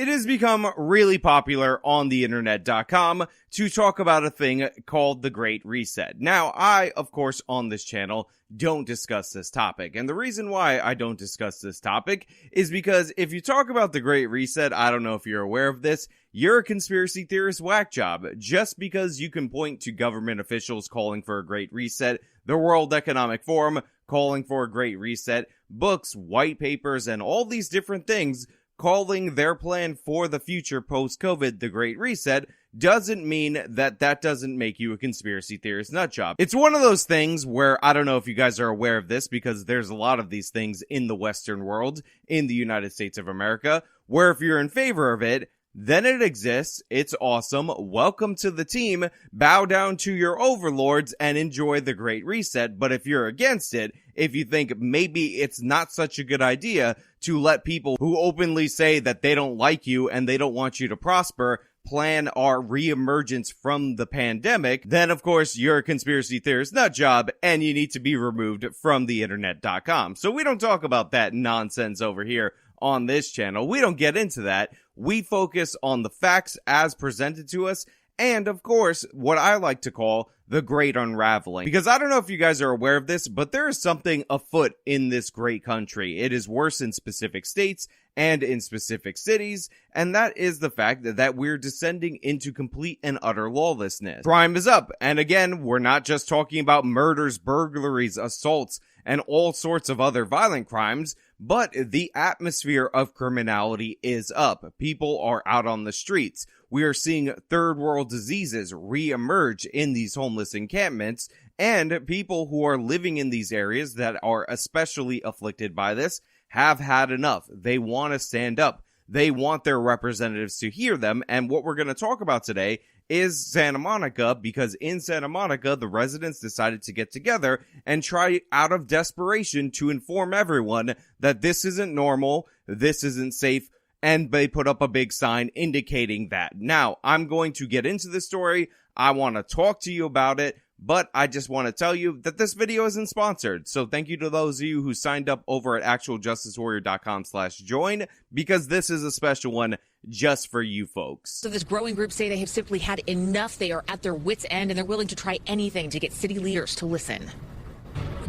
It has become really popular on the internet.com to talk about a thing called the Great Reset. Now, I, of course, on this channel don't discuss this topic. And the reason why I don't discuss this topic is because if you talk about the Great Reset, I don't know if you're aware of this, you're a conspiracy theorist whack job. Just because you can point to government officials calling for a Great Reset, the World Economic Forum calling for a Great Reset, books, white papers, and all these different things calling their plan for the future post-COVID the Great Reset, doesn't mean that that doesn't make you a conspiracy theorist nutjob. It's one of those things where, I don't know if you guys are aware of this, because there's a lot of these things in the Western world, in the United States of America, where if you're in favor of it, then it exists, it's awesome, welcome to the team, bow down to your overlords, and enjoy the Great Reset. But if you're against it, if you think maybe it's not such a good idea to let people who openly say that they don't like you and they don't want you to prosper plan our re-emergence from the pandemic, then of course you're a conspiracy theorist nutjob and you need to be removed from the internet.com. So we don't talk about that nonsense over here on this channel. We don't get into that. We focus on the facts as presented to us, and of course, what I like to call the Great Unraveling. Because I don't know if you guys are aware of this, but there is something afoot in this great country. It is worse in specific states and in specific cities, and that is the fact that we're descending into complete and utter lawlessness. Crime is up, and again, we're not just talking about murders, burglaries, assaults, and all sorts of other violent crimes, but the atmosphere of criminality is up. People are out on the streets. We are seeing third world diseases re-emerge in these homeless encampments, and people who are living in these areas that are especially afflicted by this have had enough. They want to stand up. They want their representatives to hear them, and what we're going to talk about today is Santa Monica, because in Santa Monica, the residents decided to get together and try out of desperation to inform everyone that this isn't normal, this isn't safe, and they put up a big sign indicating that. Now, I'm going to get into this story. I want to talk to you about it, but I just want to tell you that this video isn't sponsored. So thank you to those of you who signed up over at actualjusticewarrior.com/join, because this is a special one just for you folks. So this growing group say they have simply had enough. They are at their wits' end, and they're willing to try anything to get city leaders to listen.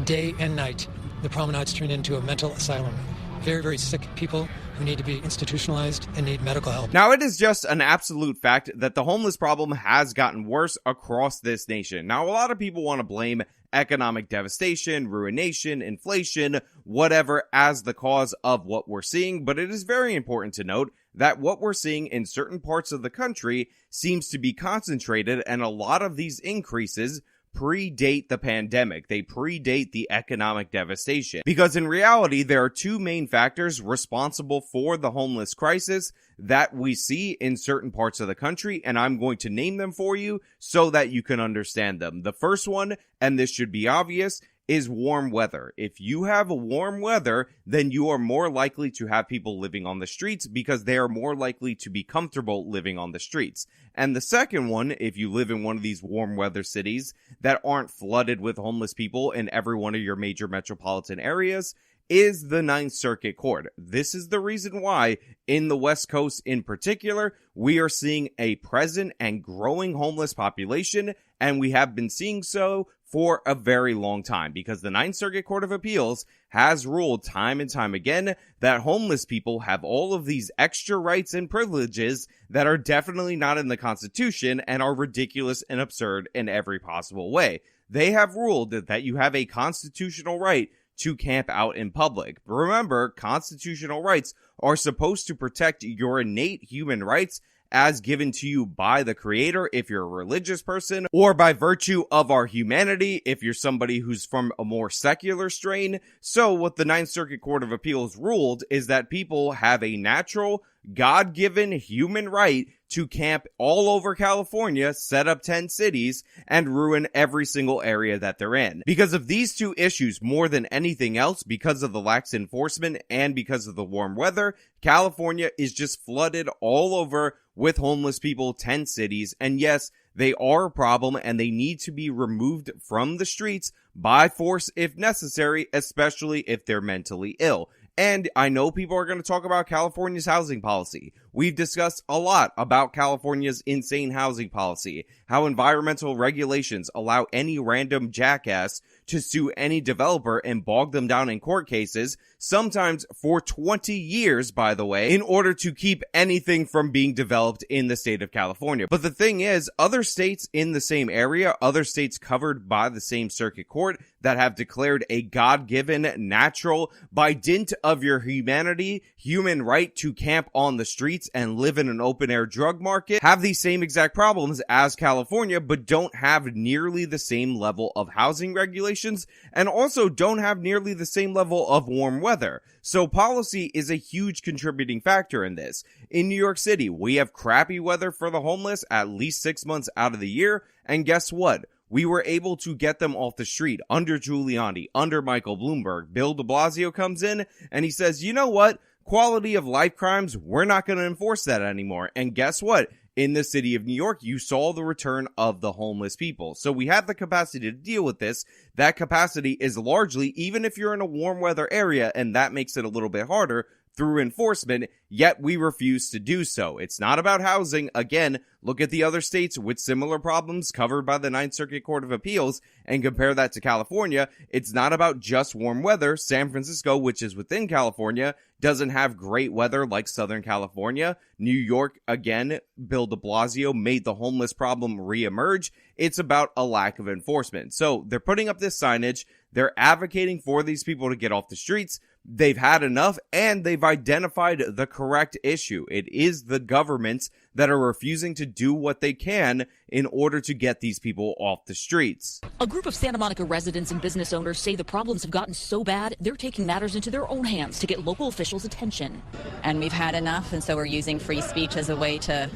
Day and night, the promenades turn into a mental asylum. Very, very sick people who need to be institutionalized and need medical help. Now, it is just an absolute fact that the homeless problem has gotten worse across this nation. Now, a lot of people want to blame economic devastation, ruination, inflation, whatever as the cause of what we're seeing, but it is very important to note that what we're seeing in certain parts of the country seems to be concentrated, and a lot of these increases predate the pandemic. They predate the economic devastation. Because in reality, there are two main factors responsible for the homeless crisis that we see in certain parts of the country, and I'm going to name them for you so that you can understand them. The first one, and this should be obvious, is warm weather. If you have warm weather, then you are more likely to have people living on the streets because they are more likely to be comfortable living on the streets. And the second one, if you live in one of these warm weather cities that aren't flooded with homeless people in every one of your major metropolitan areas, is the Ninth Circuit Court. This is the reason why, in the West Coast in particular, we are seeing a present and growing homeless population, and we have been seeing so for a very long time, because the Ninth Circuit Court of Appeals has ruled time and time again that homeless people have all of these extra rights and privileges that are definitely not in the Constitution and are ridiculous and absurd in every possible way. They have ruled that you have a constitutional right to camp out in public. Remember, constitutional rights are supposed to protect your innate human rights as given to you by the Creator if you're a religious person, or by virtue of our humanity if you're somebody who's from a more secular strain. So what the Ninth Circuit Court of Appeals ruled is that people have a natural, God-given human right to camp all over California, set up 10 cities, and ruin every single area that they're in. Because of these two issues more than anything else, because of the lax enforcement and because of the warm weather, California is just flooded all over with homeless people, 10 cities, and yes, they are a problem and they need to be removed from the streets by force if necessary, especially if they're mentally ill. And I know people are going to talk about California's housing policy. we've discussed a lot about California's insane housing policy, how environmental regulations allow any random jackass to sue any developer and bog them down in court cases, sometimes for 20 years, by the way, in order to keep anything from being developed in the state of California. But the thing is, other states in the same area, other states covered by the same circuit court that have declared a God-given, natural, by dint of your humanity, human right to camp on the streets and live in an open-air drug market, have these same exact problems as California, but don't have nearly the same level of housing regulations, and also don't have nearly the same level of warm weather. So policy is a huge contributing factor in this. In New York City, we have crappy weather for the homeless at least 6 months out of the year, and guess what? We were able to get them off the street under Giuliani, under Michael Bloomberg. Bill de Blasio comes in and he says, you know what? Quality of life crimes, we're not going to enforce that anymore. And guess what? In the city of New York, you saw the return of the homeless people. So we have the capacity to deal with this. That capacity is largely, even if you're in a warm weather area, and that makes it a little bit harder, through enforcement, yet we refuse to do so. It's not about housing. Again, look at the other states with similar problems covered by the Ninth Circuit Court of Appeals and compare that to California. It's not about just warm weather. San Francisco, which is within California, doesn't have great weather like Southern California. New York, again, Bill de Blasio made the homeless problem reemerge. It's about a lack of enforcement. So they're putting up this signage. They're advocating for these people to get off the streets. They've had enough, and they've identified the correct issue. It is the governments that are refusing to do what they can in order to get these people off the streets. A group of Santa Monica residents and business owners say the problems have gotten so bad, they're taking matters into their own hands to get local officials' attention. And we've had enough, and so we're using free speech as a way to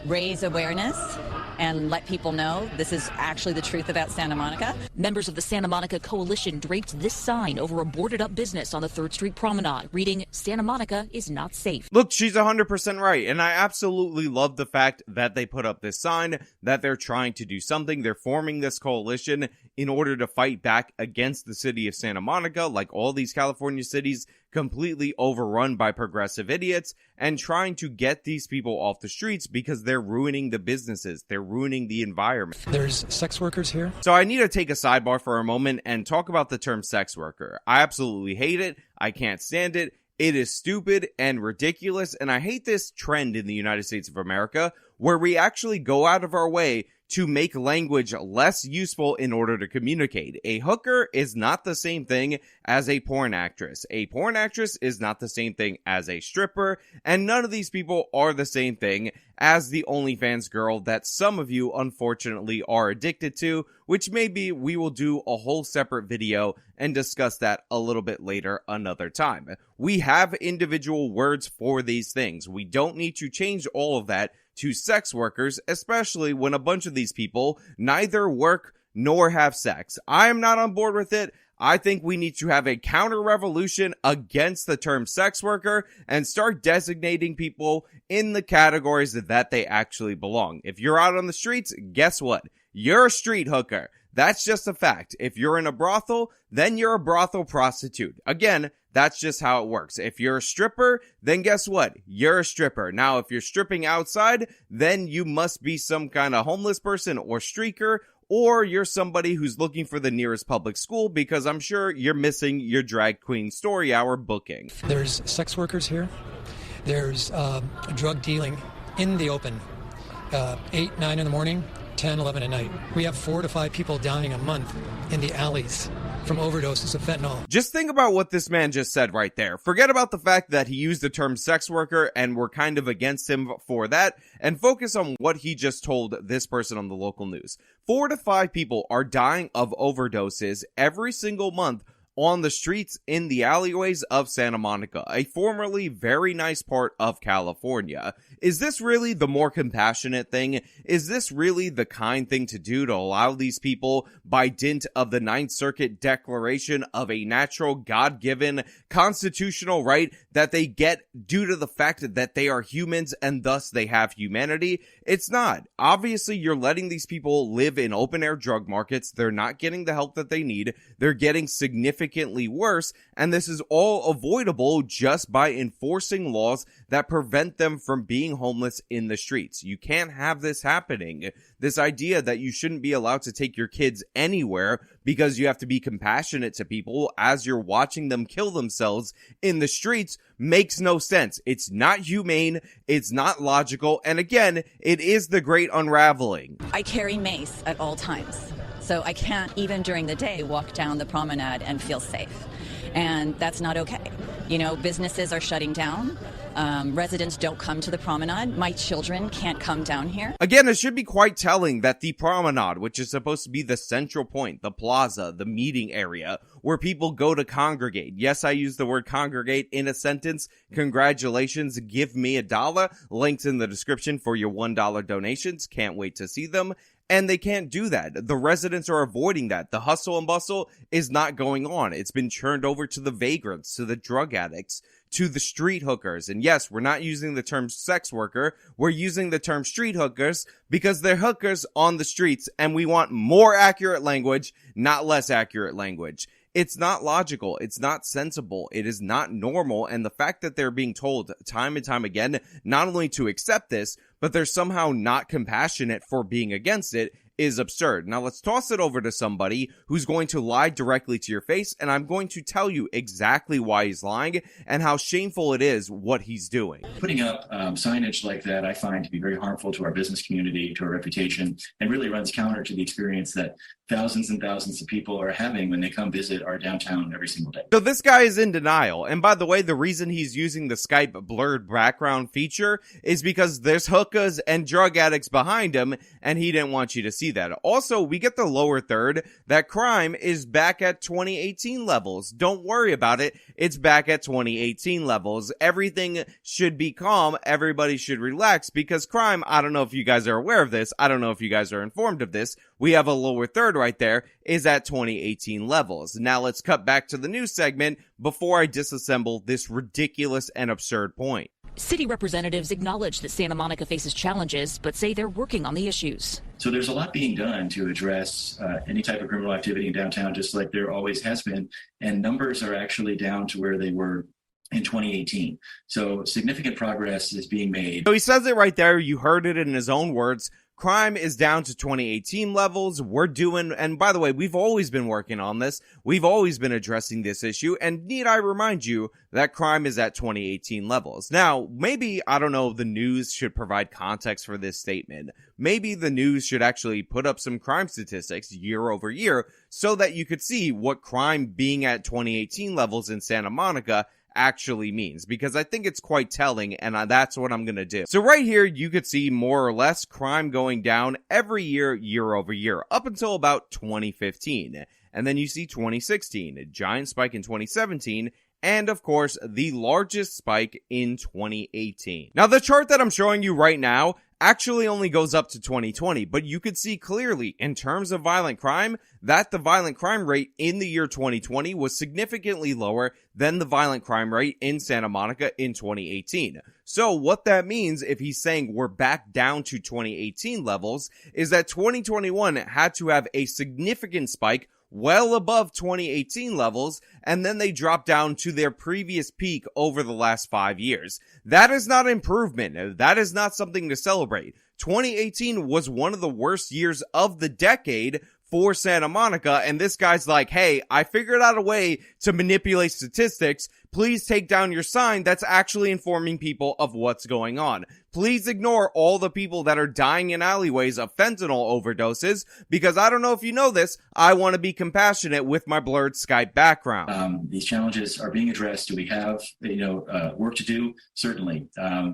raise awareness and let people know this is actually the truth about Santa Monica. Members of the Santa Monica Coalition draped this sign over a boarded-up business on the 3rd Street Promenade, reading, "Santa Monica is not safe." Look, she's 100% right, and I absolutely love the fact that they put up this sign, that they're trying to do something. They're forming this coalition in order to fight back against the city of Santa Monica, like all these California cities completely overrun by progressive idiots, and trying to get these people off the streets because they're ruining the businesses. They're ruining the environment. There's sex workers here. So I need to take a sidebar for a moment and talk about the term sex worker. I absolutely hate it. I can't stand it. It is stupid and ridiculous, and I hate this trend in the United States of America where we actually go out of our way to make language less useful in order to communicate. A hooker is not the same thing as a porn actress. A porn actress is not the same thing as a stripper, and none of these people are the same thing as the OnlyFans girl that some of you unfortunately are addicted to, which maybe we will do a whole separate video and discuss that a little bit later another time. We have individual words for these things. We don't need to change all of that to sex workers, especially when a bunch of these people neither work nor have sex. I am not on board with it. I think we need to have a counter-revolution against the term sex worker and start designating people in the categories that they actually belong. If you're out on the streets, guess what? You're a street hooker. That's just a fact. If you're in a brothel, then you're a brothel prostitute. Again, that's just how it works. If you're a stripper, then guess what? You're a stripper. Now, if you're stripping outside, then you must be some kind of homeless person or streaker, or you're somebody who's looking for the nearest public school because I'm sure you're missing your drag queen story hour booking. There's sex workers here. There's drug dealing in the open, 8, 9 in the morning, 10, 11 at night. We have 4 to 5 people dying a month in the alleys from overdoses of fentanyl. Just think about what this man just said right there. Forget about the fact that he used the term sex worker and we're kind of against him for that, and focus on what he just told this person on the local news. 4 to 5 people are dying of overdoses every single month on the streets in the alleyways of Santa Monica, a formerly very nice part of California. Is this really the more compassionate thing? Is this really the kind thing to do to allow these people, by dint of the Ninth Circuit declaration of a natural, God-given, constitutional right that they get due to the fact that they are humans and thus they have humanity? It's not. Obviously, you're letting these people live in open-air drug markets. They're not getting the help that they need. They're getting significant significantly worse, and this is all avoidable just by enforcing laws that prevent them from being homeless in the streets. You can't have this happening. This idea that you shouldn't be allowed to take your kids anywhere because you have to be compassionate to people as you're watching them kill themselves in the streets makes no sense. It's not humane, it's not logical, and again, it is the great unraveling. I carry mace at all times, so I can't, even during the day, walk down the promenade and feel safe. And that's not okay. You know, businesses are shutting down. Residents don't come to the promenade. My children can't come down here. Again, it should be quite telling that the promenade, which is supposed to be the central point, the plaza, the meeting area, where people go to congregate. Yes, I use the word congregate in a sentence. Congratulations, give me $1. Links in the description for your $1 donations. Can't wait to see them. And they can't do that. The residents are avoiding that. The hustle and bustle is not going on. It's been churned over to the vagrants, to the drug addicts, to the street hookers. And yes, we're not using the term sex worker. We're using the term street hookers because they're hookers on the streets, and we want more accurate language, not less accurate language. It's not logical. It's not sensible. It is not normal. And the fact that they're being told time and time again, not only to accept this, but they're somehow not compassionate for being against it is absurd. Now let's toss it over to somebody who's going to lie directly to your face, and I'm going to tell you exactly why he's lying and how shameful it is what he's doing. Putting up signage like that I find to be very harmful to our business community, to our reputation, and really runs counter to the experience that thousands and thousands of people are having when they come visit our downtown every single day. So this guy is in denial. And by the way, the reason he's using the Skype blurred background feature is because there's hookahs and drug addicts behind him, and he didn't want you to see that. Also, we get the lower third that crime is back at 2018 levels. Don't worry about it. It's back at 2018 levels. Everything should be calm. Everybody should relax because crime, I don't know if you guys are aware of this. I don't know if you guys are informed of this. We have a lower third right there is at 2018 levels. Now let's cut back to the news segment before I disassemble this ridiculous and absurd point. City representatives acknowledge that Santa Monica faces challenges, but say they're working on the issues. So there's a lot being done to address any type of criminal activity in downtown, just like there always has been. And numbers are actually down to where they were in 2018. So significant progress is being made. So he says it right there. You heard it in his own words. Crime is down to 2018 levels. We're doing, and by the way, we've always been working on this. We've always been addressing this issue. And need I remind you that crime is at 2018 levels. Now, maybe, I don't know, the news should provide context for this statement. Maybe the news should actually put up some crime statistics year over year so that you could see what crime being at 2018 levels in Santa Monica actually means, because I think it's quite telling, and that's what I'm gonna do. So right here, you could see more or less crime going down every year, year over year, up until about 2015. And then you see 2016, a giant spike in 2017, and of course, the largest spike in 2018. Now, the chart that I'm showing you right now actually only goes up to 2020, but you could see clearly in terms of violent crime that the violent crime rate in the year 2020 was significantly lower than the violent crime rate in Santa Monica in 2018. So what that means, if he's saying we're back down to 2018 levels, is that 2021 had to have a significant spike well above 2018 levels, and then they drop down to their previous peak over the last 5 years. That is not improvement. That is not something to celebrate. 2018 was one of the worst years of the decade for Santa Monica, and this guy's like, hey, I figured out a way to manipulate statistics. Please take down your sign that's actually informing people of what's going on. Please ignore all the people that are dying in alleyways of fentanyl overdoses, because I don't know if you know this, I want to be compassionate with my blurred Skype background. These challenges are being addressed. Do we have, work to do? Certainly.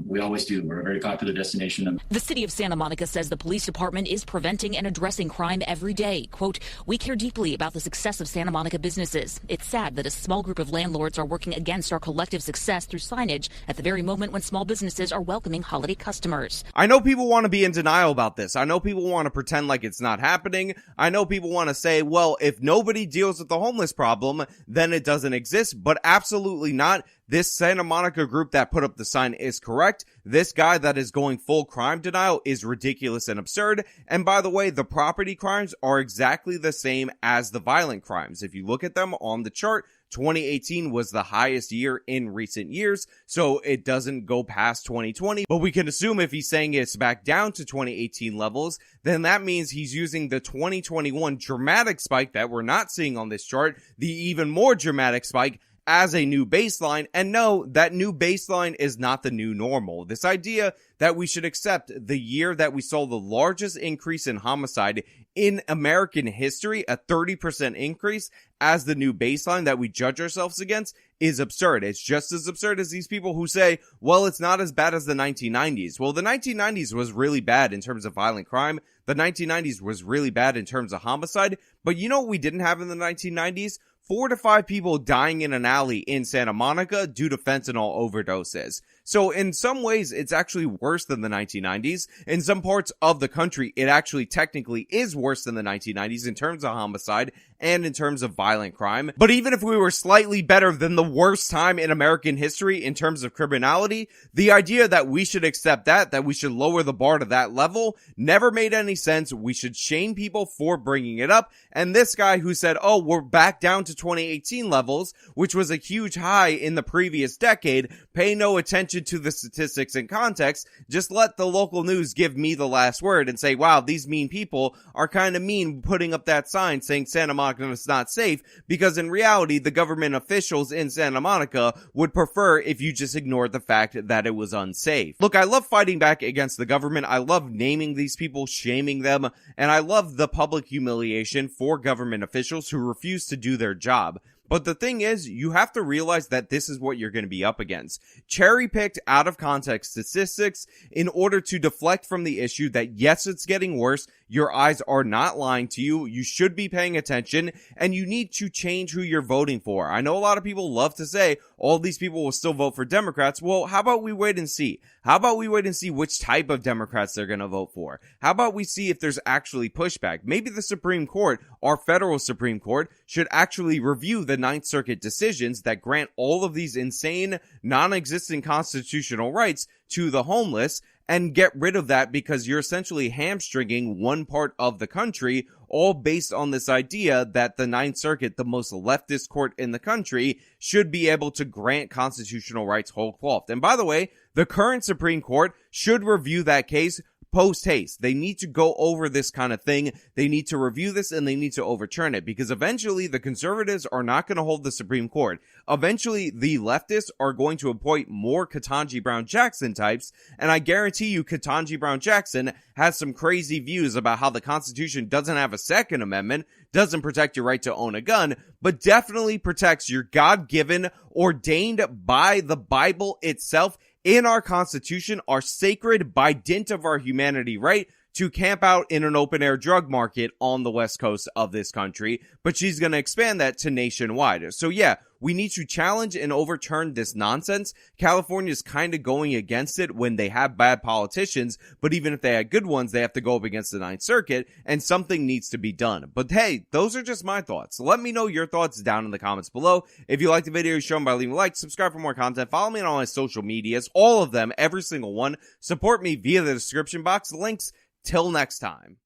We always do. We're a very popular destination. The city of Santa Monica says the police department is preventing and addressing crime every day. Quote, we care deeply about the success of Santa Monica businesses. It's sad that a small group of landlords are working against our collective success through signage at the very moment when small businesses are welcoming holiday customers. I know people want to be in denial about this. I know people want to pretend like it's not happening. I know people want to say, well, if nobody deals with the homeless problem, then it doesn't exist, but absolutely not. This Santa Monica group that put up the sign is correct. This guy that is going full crime denial is ridiculous and absurd. And by the way, the property crimes are exactly the same as the violent crimes. If you look at them on the chart, 2018 was the highest year in recent years, so it doesn't go past 2020. But we can assume if he's saying it's back down to 2018 levels, then that means he's using the 2021 dramatic spike that we're not seeing on this chart, the even more dramatic spike, as a new baseline. And no, that new baseline is not the new normal. This idea that we should accept the year that we saw the largest increase in homicide in American history, a 30% increase, as the new baseline that we judge ourselves against is absurd. It's just as absurd as these people who say, well, it's not as bad as the 1990s. Well, the 1990s was really bad in terms of violent crime. The 1990s was really bad in terms of homicide. But you know what we didn't have in the 1990s? 4 to 5 people dying in an alley in Santa Monica due to fentanyl overdoses. So in some ways, it's actually worse than the 1990s. In some parts of the country, it actually technically is worse than the 1990s in terms of homicide and in terms of violent crime. But even if we were slightly better than the worst time in American history in terms of criminality, the idea that we should accept that we should lower the bar to that level never made any sense. We should shame people for bringing it up. And this guy who said, oh, we're back down to 2018 levels, which was a huge high in the previous decade, pay no attention to the statistics and context. Just let the local news give me the last word and say, wow, these mean people are kind of mean putting up that sign saying Santa Monica is not safe, because in reality, the government officials in Santa Monica would prefer if you just ignored the fact that it was unsafe. Look, I love fighting back against the government. I love naming these people, shaming them, and I love the public humiliation for government officials who refuse to do their job. But the thing is, you have to realize that this is what you're going to be up against. Cherry-picked out of context statistics in order to deflect from the issue that yes, it's getting worse. Your eyes are not lying to you. You should be paying attention, and you need to change who you're voting for. I know a lot of people love to say all these people will still vote for Democrats. Well, how about we wait and see? How about we wait and see which type of Democrats they're going to vote for? How about we see if there's actually pushback? Maybe the Supreme Court, our federal Supreme Court, should actually review the Ninth Circuit decisions that grant all of these insane, non-existent constitutional rights to the homeless, and get rid of that, because you're essentially hamstringing one part of the country, all based on this idea that the Ninth Circuit, the most leftist court in the country, should be able to grant constitutional rights whole cloth. And by the way, the current Supreme Court should review that case post haste. They need to go over this kind of thing. They need to review this, and they need to overturn it, because eventually the conservatives are not going to hold the Supreme Court. Eventually the leftists are going to appoint more Ketanji Brown Jackson types, and I guarantee you Ketanji Brown Jackson has some crazy views about how the Constitution doesn't have a Second Amendment, doesn't protect your right to own a gun, but definitely protects your God-given, ordained by the Bible itself in our Constitution, our sacred, by dint of our humanity right to camp out in an open-air drug market on the west coast of this country, but she's going to expand that to nationwide. So yeah, we need to challenge and overturn this nonsense. California's kind of going against it when they have bad politicians, but even if they had good ones, they have to go up against the Ninth Circuit, and something needs to be done. But hey, those are just my thoughts. Let me know your thoughts down in the comments below. If you liked the video, show them by leaving a like, subscribe for more content, follow me on all my social medias, all of them, every single one. Support me via the description box links. Till next time.